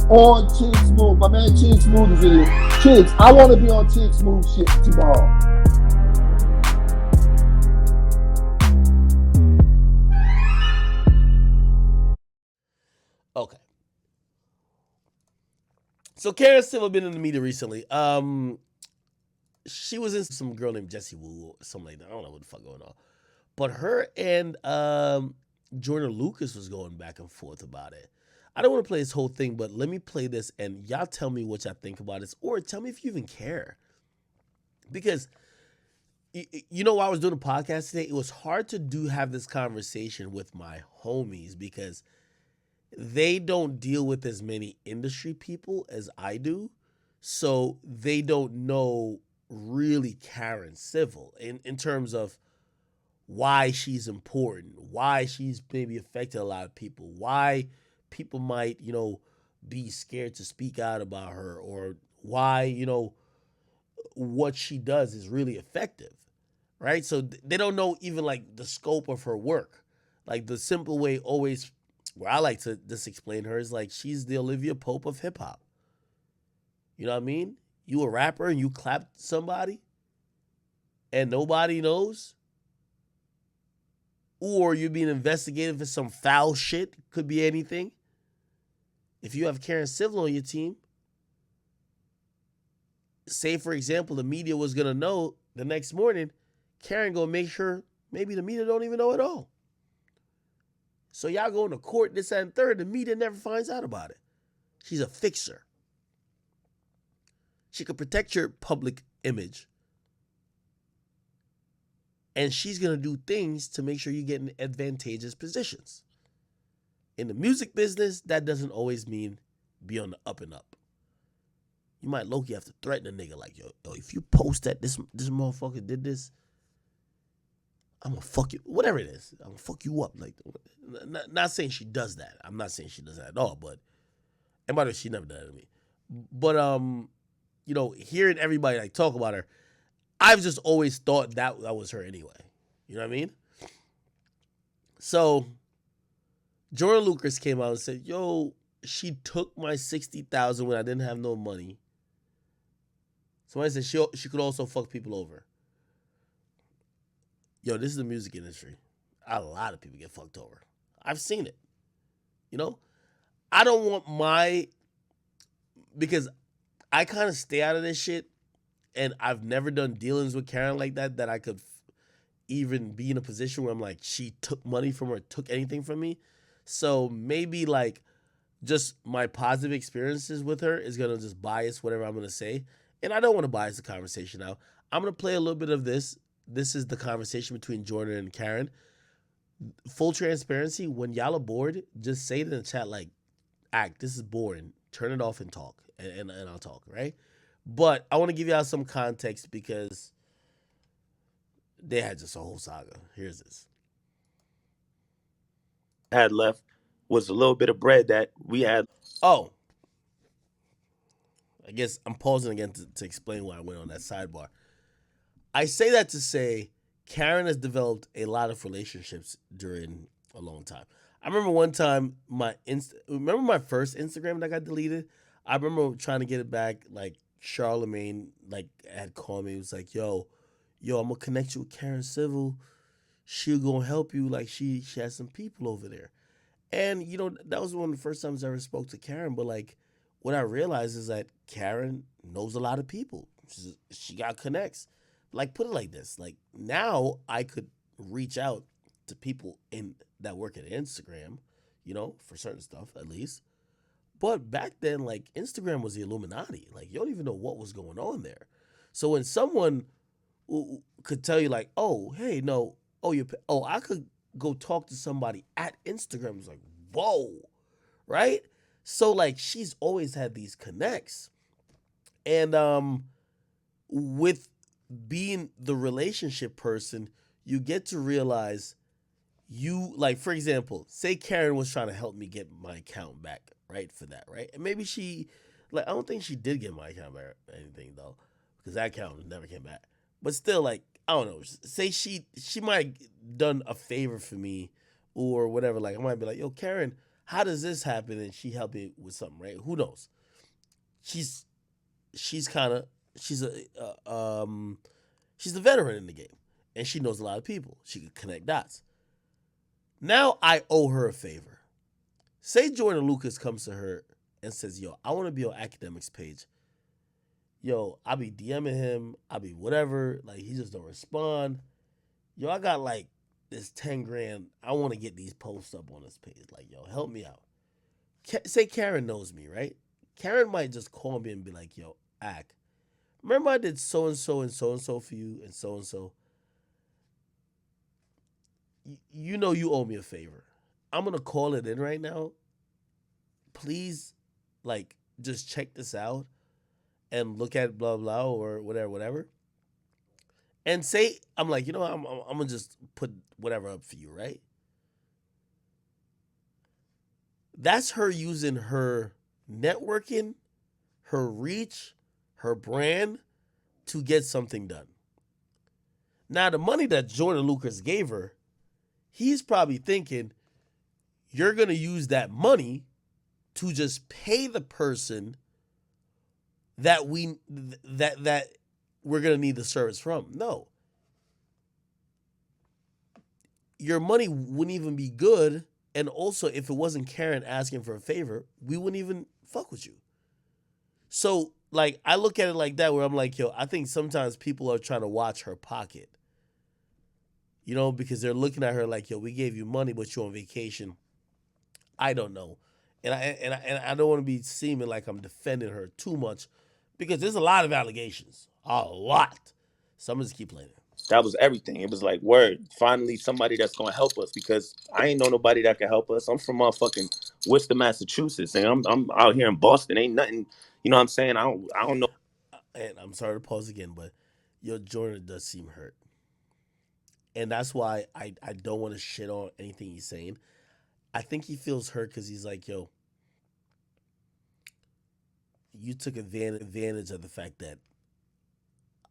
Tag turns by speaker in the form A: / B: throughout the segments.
A: on Chick Smooth. My man Chick Smooth is in here. Chicks, I want to be on Chick Smooth shit tomorrow.
B: Okay. So Karen Civil been in the media recently. She was in some girl named Jessie Wu or something like that. I don't know what the fuck going on. But her and Joyner Lucas was going back and forth about it. I don't want to play this whole thing, but let me play this and y'all tell me what y'all think about this, or tell me if you even care. Because you know, while I was doing a podcast today, it was hard to have this conversation with my homies because they don't deal with as many industry people as I do. So they don't know really Karen Civil in terms of why she's important, why she's maybe affected a lot of people, why people might, be scared to speak out about her, or why, what she does is really effective, right? So they don't know even like the scope of her work. Like the simple way always where I like to just explain her is like she's the Olivia Pope of hip hop. You know what I mean? You a rapper and you clap somebody and nobody knows, or you're being investigated for some foul shit, could be anything. If you have Karen Civil on your team, say for example, the media was gonna know the next morning, Karen gonna make sure maybe the media don't even know at all. So y'all going to court, this and third, the media never finds out about it. She's a fixer. She could protect your public image. And she's going to do things to make sure you get in advantageous positions. In the music business, that doesn't always mean be on the up and up. You might low-key have to threaten a nigga like, yo, if you post that this motherfucker did this, I'm gonna fuck you, whatever it is. I'm gonna fuck you up. Like, not saying she does that. I'm not saying she does that at all. But, and by the way, she never did that to me. But hearing everybody like talk about her, I've just always thought that was her anyway. You know what I mean? So, Joyner Lucas came out and said, "Yo, she took my $60,000 when I didn't have no money." Somebody said she could also fuck people over. Yo, this is the music industry. A lot of people get fucked over. I've seen it. I don't want because I kind of stay out of this shit, and I've never done dealings with Karen like that I could even be in a position where I'm like, she took money from her, took anything from me. So maybe like just my positive experiences with her is going to just bias whatever I'm going to say. And I don't want to bias the conversation out. I'm going to play a little bit of this. This is the conversation between Joyner and Karen. Full transparency, when y'all are bored, just say it in the chat like, this is boring. Turn it off and talk. And I'll talk, right? But I want to give y'all some context because they had just a whole saga. Here's this.
C: Had left was a little bit of bread that we had.
B: Oh, I guess I'm pausing again to explain why I went on that sidebar. I say that to say Karen has developed a lot of relationships during a long time. I remember one time remember my first Instagram that got deleted? I remember trying to get it back. Like Charlemagne had called me. It was like, yo, I'm gonna connect you with Karen Civil. She'll gonna help you. Like she has some people over there. And that was one of the first times I ever spoke to Karen. But like what I realized is that Karen knows a lot of people. She got connects. Like put it like this. Like now I could reach out to people that work at Instagram, for certain stuff at least. But back then, like Instagram was the Illuminati. Like you don't even know what was going on there. So when someone could tell you like, oh, hey, no, I could go talk to somebody at Instagram. It's like, whoa, right? So like she's always had these connects. And with being the relationship person, you get to realize like, for example, say Karen was trying to help me get my account back, right? For that, right? And maybe I don't think she did get my account back or anything though, because that account never came back. But still, like, I don't know, say she might done a favor for me or whatever. Like I might be like, yo, Karen, how does this happen? And she helped me with something, right? Who knows? She's she's kind of she's a she's a veteran in the game, and she knows a lot of people. She can connect dots. Now I owe her a favor. Say Joyner Lucas comes to her and says, "Yo, I want to be on Akademiks page. Yo, I be DMing him. I be whatever. Like he just don't respond. Yo, I got like this 10 grand. I want to get these posts up on this page. Like, yo, help me out." Say Karen knows me, right? Karen might just call me and be like, "Yo, Ak, remember I did so and so and so and so for you and so and so. You know you owe me a favor. I'm gonna call it in right now. Please, like, just check this out and look at blah blah or whatever, whatever." And say I'm like, I'm gonna just put whatever up for you, right? That's her using her networking, her reach, her brand to get something done. Now, the money that Joyner Lucas gave her, he's probably thinking, you're going to use that money to just pay the person that we're going to need the service from. No. Your money wouldn't even be good. And also, if it wasn't Karen asking for a favor, we wouldn't even fuck with you. So, like, I look at it like that, where I'm like, yo, I think sometimes people are trying to watch her pocket. Because they're looking at her like, yo, we gave you money, but you're on vacation. I don't know. And I don't want to be seeming like I'm defending her too much, because there's a lot of allegations. A lot. So I'm just keep playing it.
C: That was everything. It was like, word, finally somebody that's gonna help us, because I ain't know nobody that can help us. I'm from motherfucking Worcester, Massachusetts, and I'm out here in Boston. Ain't nothing, you know what I'm saying? I don't know.
B: And I'm sorry to pause again, but your Joyner does seem hurt. And that's why I don't want to shit on anything he's saying. I think he feels hurt because he's like, yo, you took advantage of the fact that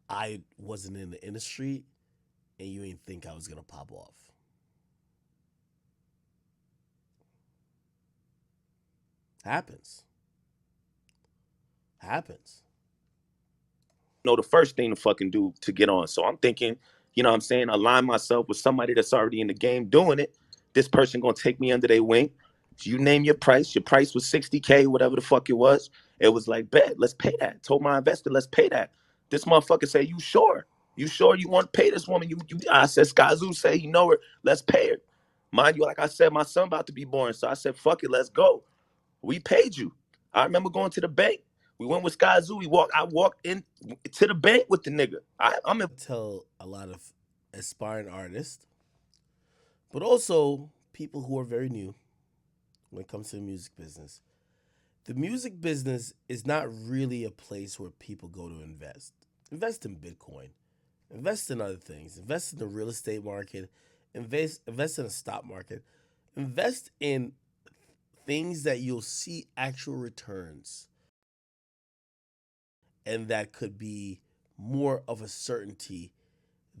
B: I wasn't in the industry and you didn't think I was going to pop off. Happens.
C: Know the first thing to fucking do to get on. So I'm thinking, you know what I'm saying, align myself with somebody that's already in the game doing it. This person gonna take me under their wing. So you name your price. Your price was 60K, whatever the fuck it was. It was like, bet, let's pay that. Told my investor, let's pay that. This motherfucker say, you sure? You sure you want to pay this woman? I said, Skazoo say he know her. Let's pay her. Mind you, like I said, my son about to be born. So I said, fuck it, let's go. We paid you. I remember going to the bank. We went with Skazoo. I walked in to the bank with the nigga. I'm in.
B: Tell a lot of aspiring artists, but also people who are very new when it comes to the music business. The music business is not really a place where people go to invest. Invest in Bitcoin. Invest in other things. Invest in the real estate market. Invest in the stock market. Invest in things that you'll see actual returns, and that could be more of a certainty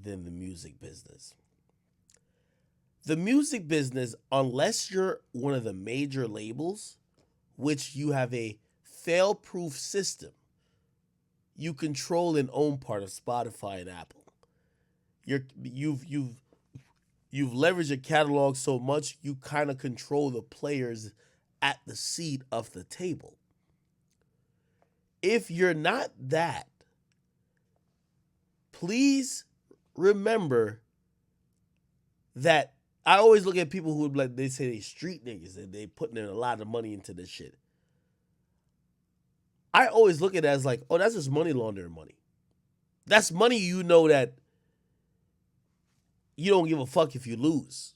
B: than the music business. The music business, unless you're one of the major labels, which you have a fail-proof system, you control and own part of Spotify and Apple. You've leveraged your catalog so much, you kind of control the players at the seat of the table. If you're not that, please remember that I always look at people who, like, they say they street niggas and they putting in a lot of money into this shit. I always look at it as like, oh, that's just money laundering money. That's money that you don't give a fuck if you lose.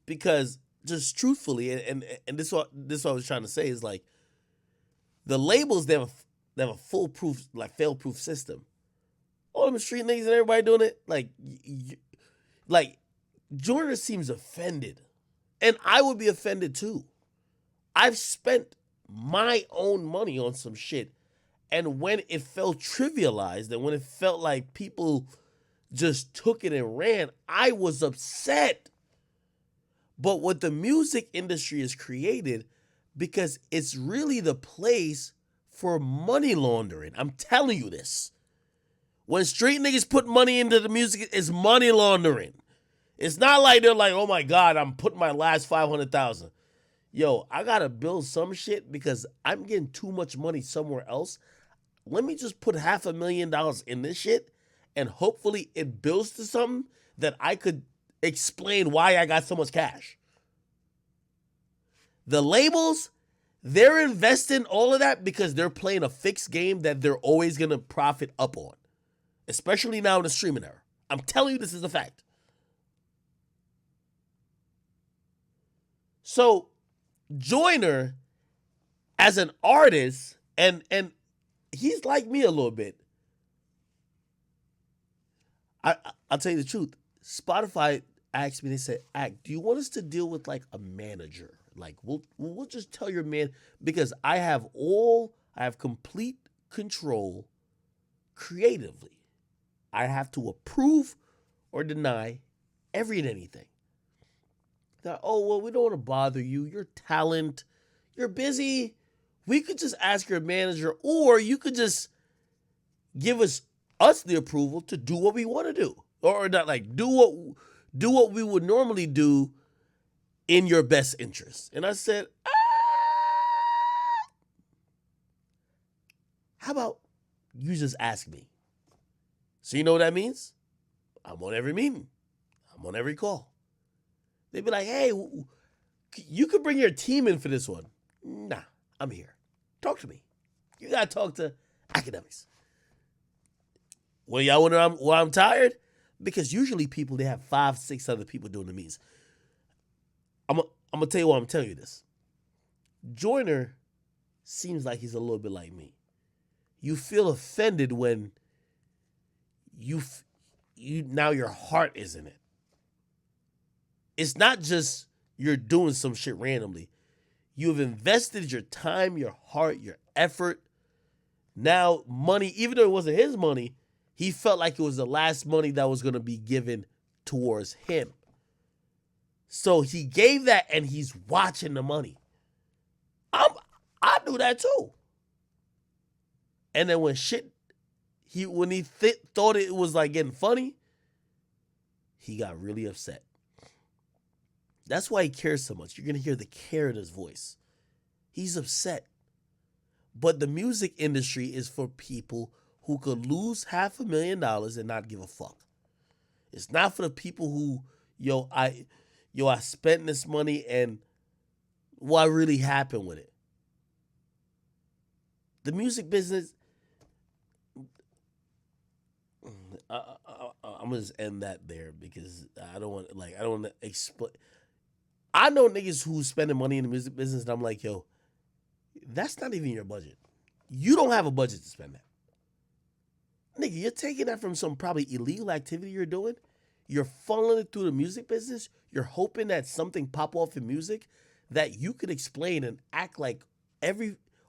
B: Because just truthfully, and this what I was trying to say is, like, the labels, they have a foolproof, like, fail-proof system. All them street niggas and everybody doing it, like Joyner seems offended. And I would be offended too. I've spent my own money on some shit, and when it felt trivialized and when it felt like people just took it and ran, I was upset. But what the music industry has created, because it's really the place for money laundering. I'm telling you this. When street niggas put money into the music, it's money laundering. It's not like they're like, oh my God, I'm putting my last 500,000. Yo, I gotta build some shit because I'm getting too much money somewhere else. Let me just put $500,000 in this shit and hopefully it builds to something that I could explain why I got so much cash. The labels, they're investing all of that because they're playing a fixed game that they're always gonna profit up on, especially now in the streaming era. I'm telling you, this is a fact. So, Joyner, as an artist, and he's like me a little bit. I'll tell you the truth. Spotify asked me, they said, do you want us to deal with like a manager? Like we'll just tell your man, because I have complete control creatively. I have to approve or deny every and anything. That, oh, well, we don't want to bother you. Your talent, you're busy. We could just ask your manager, or you could just give us the approval to do what we want to do, or not like do what we would normally do in your best interest. And I said, how about you just ask me? So you know what that means? I'm on every meeting. I'm on every call. They'd be like, hey, you could bring your team in for this one. Nah, I'm here. Talk to me. You got to talk to Akademiks. Well, y'all wonder why I'm tired? Because usually people, they have 5, 6 other people doing the meetings. I'm going to tell you why I'm telling you this. Joyner seems like he's a little bit like me. You feel offended when now your heart is in it. It's not just you're doing some shit randomly. You've invested your time, your heart, your effort. Now money, even though it wasn't his money, he felt like it was the last money that was going to be given towards him. So he gave that and he's watching the money. I do that too. And then when he thought it was like getting funny, he got really upset. That's why he cares so much. You're going to hear the care in his voice. He's upset. But the music industry is for people who could lose $500,000 and not give a fuck. It's not for the people who, I spent this money and what really happened with it. The music business, I'm gonna just end that there because I don't want to explain. I know niggas who's spending money in the music business, and I'm like, yo, that's not even your budget. You don't have a budget to spend that. Nigga, you're taking that from some probably illegal activity you're doing. You're funneling it through the music business. You're hoping that something pop off in music that you could explain and act like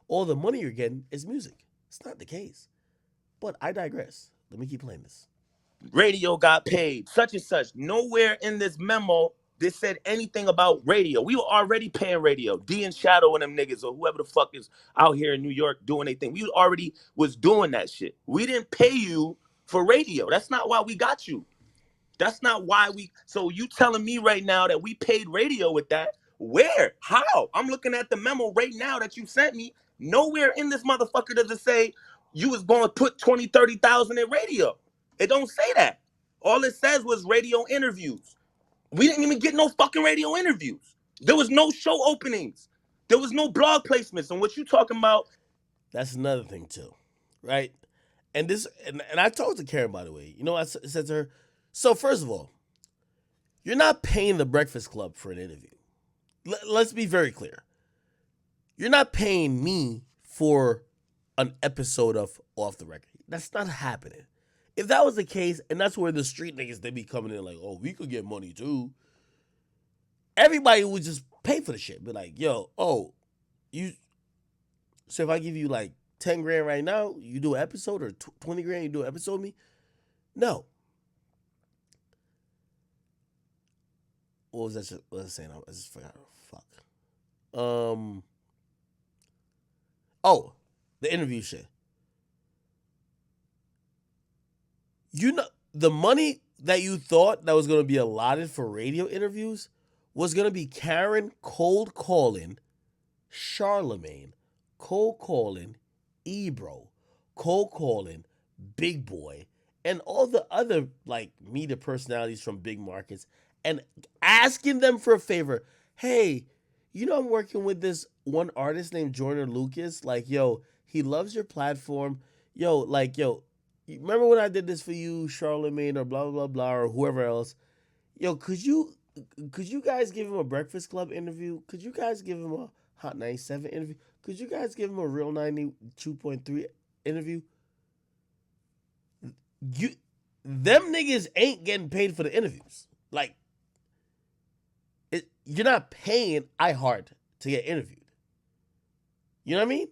B: all the money you're getting is music. It's not the case. But I digress. Let me keep playing this.
C: Radio got paid, such and such. Nowhere in this memo this said anything about radio. We were already paying radio. D and Shadow and them niggas or whoever the fuck is out here in New York doing their thing. We already was doing that shit. We didn't pay you for radio. That's not why we got you. That's not why so you telling me right now that we paid radio with that? Where? How? I'm looking at the memo right now that you sent me. Nowhere in this motherfucker does it say you was going to put 20, 30,000 in radio. It don't say that. All it says was radio interviews. We didn't even get no fucking radio interviews. There was no show openings. There was no blog placements. And what you talking about?
B: That's another thing too, right? And I talked to Karen, by the way. You know, I said to her, so first of all, you're not paying the Breakfast Club for an interview. Let's be very clear. You're not paying me for an episode of Off the Record. That's not happening. If that was the case, and that's where the street niggas, they be coming in like, oh, we could get money too. Everybody would just pay for the shit. Be like, yo, so if I give you like 10 grand right now, you do an episode, or 20 grand, you do an episode of me? No. what was that? What was I saying? I just forgot. Fuck. Oh, the interview shit. You know, the money that you thought that was going to be allotted for radio interviews was going to be Karen cold calling Charlemagne, cold calling Ebro, cold calling Big Boy, and all the other like media personalities from big markets, and asking them for a favor. Hey, you know I'm working with this one artist named Joyner Lucas. Like, yo, he loves your platform. Yo, like, yo, you remember when I did this for you, Charlemagne, or blah blah blah, or whoever else? Yo, could you guys give him a Breakfast Club interview? Could you guys give him a Hot 97 interview? Could you guys give him a Real 92.3 interview? You them niggas ain't getting paid for the interviews. Like you're not paying iHeart to get interviewed. You know what I mean?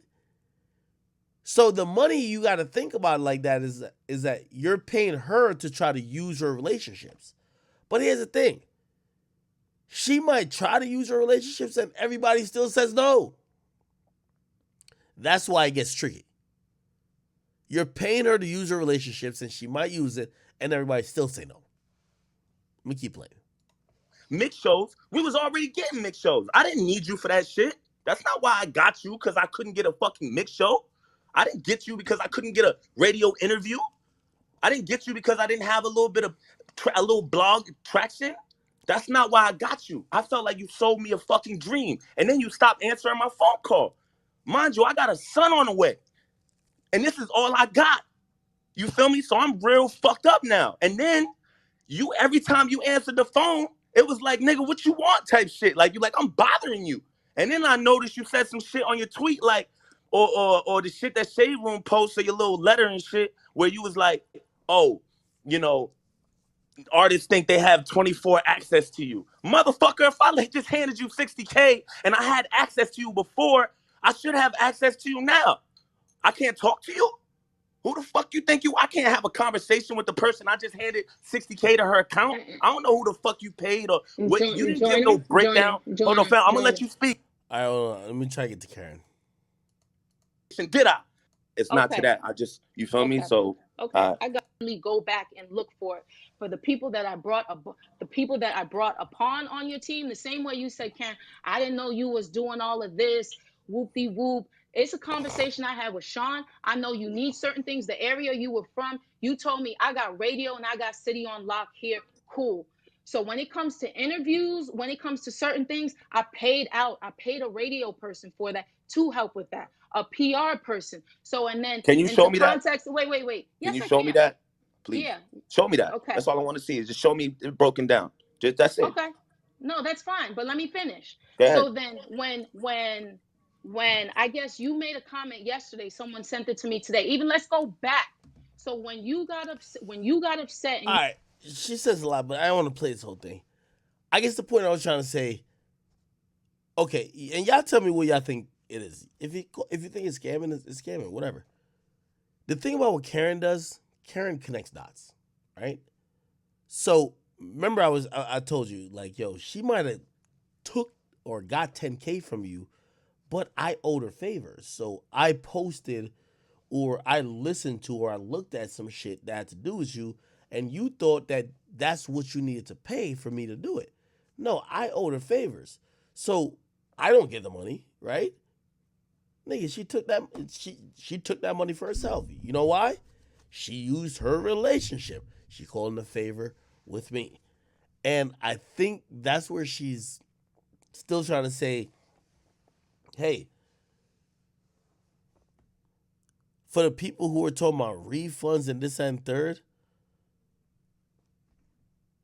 B: So the money you got to think about like that is that you're paying her to try to use your relationships. But here's the thing. She might try to use her relationships and everybody still says no. That's why it gets tricky. You're paying her to use her relationships and she might use it and everybody still say no. Let me keep playing.
C: Mix shows. We was already getting mix shows. I didn't need you for that shit. That's not why I got you, because I couldn't get a fucking mix show. I didn't get you because I couldn't get a radio interview. I didn't get you because I didn't have a little bit of a little blog traction. That's not why I got you. I felt like you sold me a fucking dream. And then you stopped answering my phone call. Mind you, I got a son on the way. And this is all I got. You feel me? So I'm real fucked up now. And then you, every time you answered the phone, it was like, nigga, what you want type shit. Like, you like, I'm bothering you. And then I noticed you said some shit on your tweet, like, or the shit that Shade Room posted, your little letter and shit, where you was like, oh, you know, artists think they have 24 access to you. Motherfucker, if I just handed you 60K and I had access to you before, I should have access to you now. I can't talk to you? Who the fuck you think you? I can't have a conversation with the person I just handed 60K to her account. I don't know who the fuck you paid or what. You didn't give no breakdown. Hold on, fam. I'm gonna let you speak.
B: All right, hold on. Let me try to get to Karen.
C: Did I? It's not to that. I just, you feel me? So
D: I got to really go back and look for it for the people that I brought upon on your team. The same way you said, Karen, I didn't know you was doing all of this. Whoop-de-whoop. It's a conversation I had with Sean. I know you need certain things. The area you were from, you told me I got radio and I got city on lock here. Cool. So when it comes to interviews, when it comes to certain things, I paid a radio person for that to help with that, a PR person. So, and then
C: can you show me
D: context,
C: that?
D: Wait. Yes,
C: can you show me that? Please. Yeah. Show me that. Okay. That's all I want to see is just show me it broken down. Just that's it.
D: Okay. No, that's fine. But let me finish.
C: Go ahead.
D: So then when I guess you made a comment yesterday, someone sent it to me today. Even let's go back. So when you got upset and
B: all right, she says a lot, but I don't want to play this whole thing. I guess the point I was trying to say, okay, and y'all tell me what y'all think it is. If you think it's scamming, it's scamming, whatever. The thing about what Karen does, Karen connects dots, right? So remember I told you, like, yo, she might have took or got 10K from you, but I owed her favors. So I posted or I listened to or I looked at some shit that had to do with you, and you thought that that's what you needed to pay for me to do it. No, I owed her favors. So I don't get the money, right? Nigga, she took that money for herself. You know why? She used her relationship. She called in a favor with me. And I think that's where she's still trying to say, hey, for the people who are talking about refunds and this and third,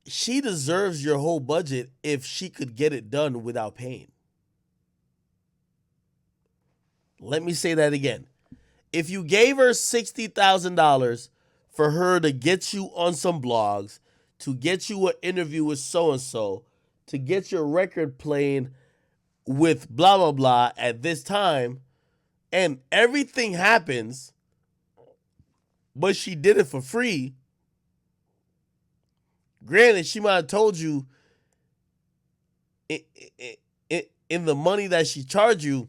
B: she deserves your whole budget if she could get it done without paying. Let me say that again. If you gave her $60,000 for her to get you on some blogs, to get you an interview with so-and-so, to get your record playing with blah, blah, blah at this time, and everything happens, but she did it for free, granted, she might have told you, in the money that she charged you,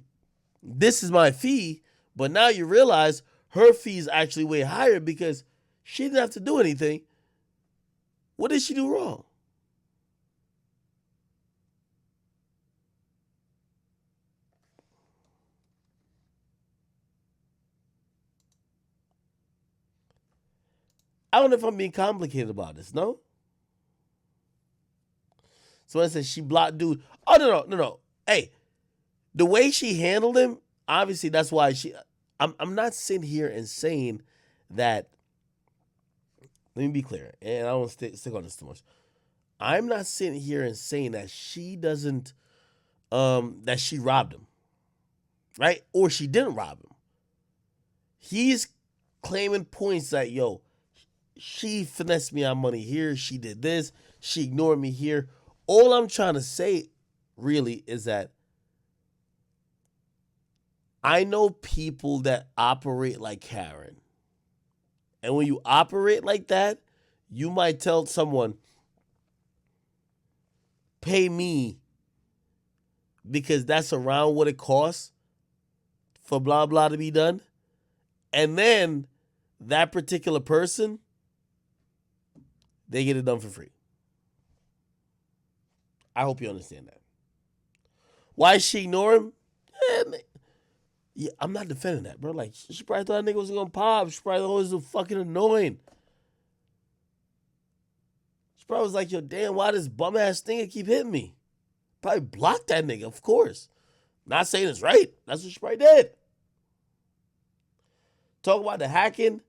B: this is my fee. But now you realize her fee is actually way higher because she didn't have to do anything. What did she do wrong? I don't know if I'm being complicated about this, no? Someone says she blocked dude. Oh, no. Hey, the way she handled him, obviously that's why I'm not sitting here and saying that, let me be clear, and I don't want to stick on this too much. I'm not sitting here and saying that she doesn't, that she robbed him, right? Or she didn't rob him. He's claiming points that, yo, she finessed me on money here, she did this, she ignored me here. All I'm trying to say really is that I know people that operate like Karen. And when you operate like that, you might tell someone, pay me because that's around what it costs for blah, blah to be done. And then that particular person, they get it done for free. I hope you understand that. Why she ignore him? Yeah, I'm not defending that, bro. Like, she probably thought that nigga was gonna pop. She probably thought it was fucking annoying. She probably was like, yo, damn, why this bum ass nigga keep hitting me? Probably blocked that nigga, of course. Not saying it's right. That's what she probably did. Talk about the hacking.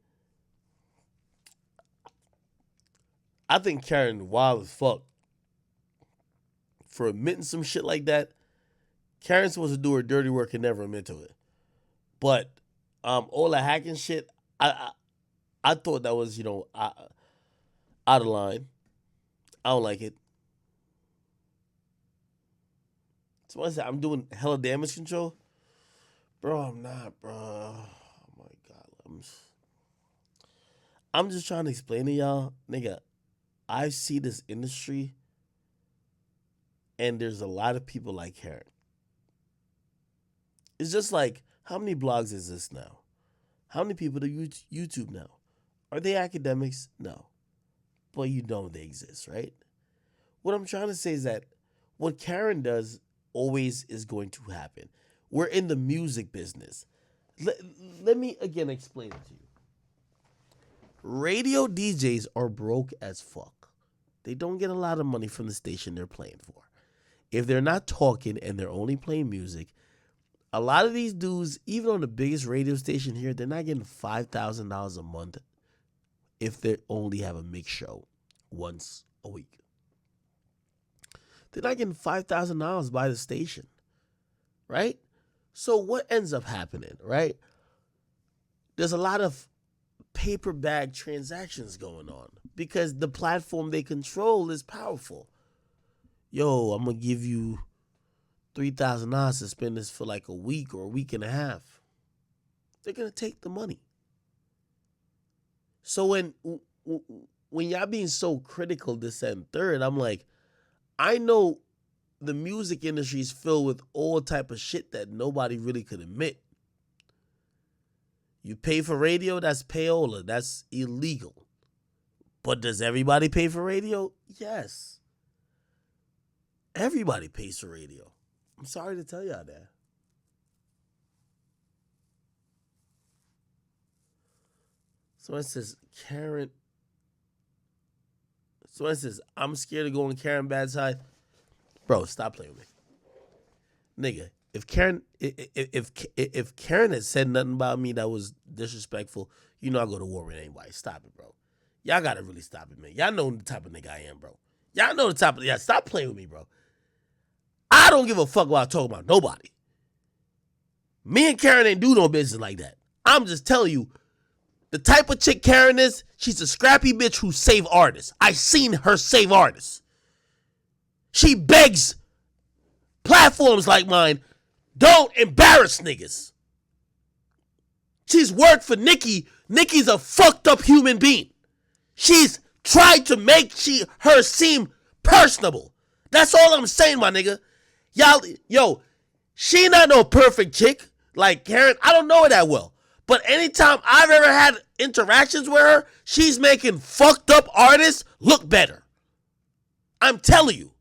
B: I think Karen wild as fuck for admitting some shit like that. Karen's supposed to do her dirty work and never admit to it. But all the hacking shit, I thought that was, out of line. I don't like it. Someone said I'm doing hella damage control. Bro, I'm not, bro. Oh my God. I'm just trying to explain to y'all, nigga, I see this industry and there's a lot of people like Karen. It's just like, how many blogs exist now? How many people do YouTube now? Are they academics? No. But you know they exist, right? What I'm trying to say is that what Karen does always is going to happen. We're in the music business. Let me again explain it to you. Radio DJs are broke as fuck. They don't get a lot of money from the station they're playing for. If they're not talking and they're only playing music, a lot of these dudes, even on the biggest radio station here, they're not getting $5,000 a month if they only have a mix show once a week. They're not getting $5,000 by the station, right? So what ends up happening, right? There's a lot of paper bag transactions going on because the platform they control is powerful. Yo, I'm going to give you $3,000 to spend this for like a week or a week and a half. They're going to take the money. So when y'all being so critical this and third, I'm like, I know the music industry is filled with all type of shit that nobody really could admit. You pay for radio, that's payola. That's illegal. But does everybody pay for radio? Yes. Everybody pays for radio. I'm sorry to tell y'all that. Someone says, Karen. Someone says, I'm scared of going Karen bad side. Bro, stop playing with me. Nigga, if Karen had said nothing about me that was disrespectful, you know I go to war with anybody. Stop it, bro. Y'all gotta really stop it, man. Y'all know the type of nigga I am, bro. Y'all know the type of, stop playing with me, bro. I don't give a fuck about talking about nobody. Me and Karen ain't do no business like that. I'm just telling you, the type of chick Karen is, she's a scrappy bitch who save artists. I seen her save artists. She begs platforms like mine, don't embarrass niggas. She's worked for Nicki. Nicki's a fucked up human being. She's tried to make her seem personable. That's all I'm saying, my nigga. Y'all, yo, she not no perfect chick like Karen. I don't know her that well. But anytime I've ever had interactions with her, she's making fucked up artists look better. I'm telling you.